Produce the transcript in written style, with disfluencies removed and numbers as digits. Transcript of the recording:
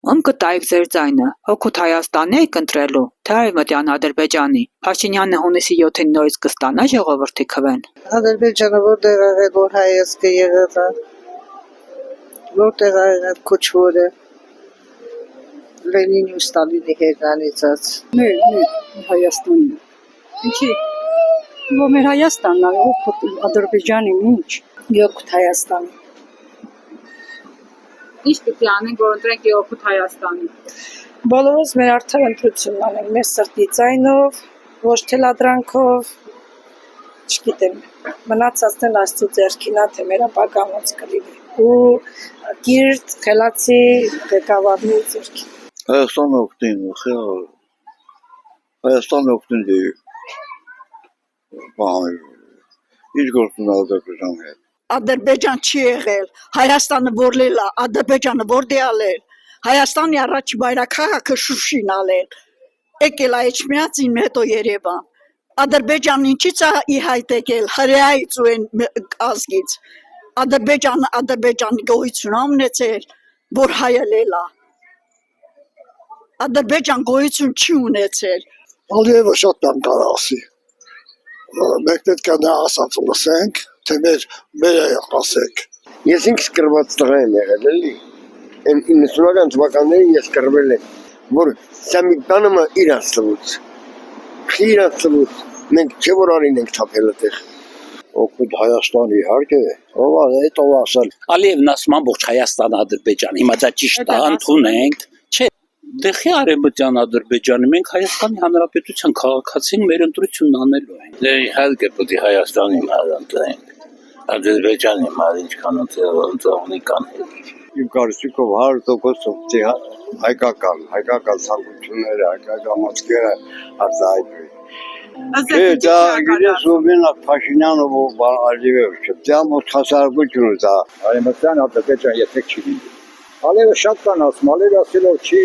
Կտայիք ձեր ձայնը, հօգուտ Հայաստանի եք ընտրելու, թե Արևմտյան Ադրբեջանի։ Փաշինյանը հունիսի 7-ին նորից կստանա ժողովրդի քվեն։ Ադրբեջանը որտեղ ա եղել, որ հայացքը եղել ա, որտեղ ա եղել քոչվորը, Լենինի ու Ստալինի հերնանիծած։ Հայաստանի։ Ինչի՞։ Որ մեր Հայաստանն ա, օգուտ Ադրբեջանի ինչ։ Օգուտ Հայաստանի։ Ինչ պիտի անենք, որ ընտրենք օգուտ Հայաստանի։ Բոլորս մեր արդար ընտրությունն անենք, մեր սրտի ձայնով, ոչ թե լադրանքով, չգիտեմ, մնացածն էլ Աստծո ձեռքին ա, թե մեր ապագան ոնց կլինի։ Ու կիրթ, խելացի ղեկավարների ձեռքին։ Հայաստանը օգտին, Հայաստանը օգտին դե։ Ինչ գործուն Ադրբեջանի հետ։ Ադրբեջան չի եղել, Հայաստանը որլել է, Ադրբեջանը որտե ալել, Հայաստանի առաջի բայրաքաղաքը Շուշին ալել, եկել է Էջմիածին, հետո Երևան, Ադրբեջանն ինչից է ի հայտ եկել, հրեայից ու են ազգից, Ադրբեջանի գոյություն ունեցել, որ հայելել է, Ադրբեջան գոյություն չի ունեցել։ Ալիևը շատ բան կարող ասի, մենք պետք է նա ասած լսենք, թե մեր ասեք։ Ես ինքս կրված տղա եմ եղել, էլի, են 90-ական թվականներին ես կրվել եմ, որ սա մի բանը իրանց տվուց, իրանց տվուց, մենք չէ որ արին ենք թափել այդտեղ։ Օգուտ Հայաստանի իհարկե, ով է ասել։ Ալիևն ասում ամբողջ Հայաստան Ադրբեջան, հիմա դա ճիշտ է, ընդունենք, չէ, դեղի Արևմտյան Ադրբեջանը, մենք Հայաստանի Հանրապետության քաղաքացին մեր ընտրությունն անելու ենք։ Դե իհարկե պետք է Հայաստանի մար ընտրենք, Ադրբեջանի մար ինչքան ընտրողնի կան։ Իմ կարծիքով 100% հայկական ցանկությունները, հայկական մտքերը արտահայտվի։ Չէ, դա գիտես ովին Փաշինյանը որ Ալիևը չէ, դա մոտ հասարակությունը դա Արևմտյան Ադրբեջան եթե չի լինի։ Ալիևը շատ կան ասում, Ալիևը ասելով չի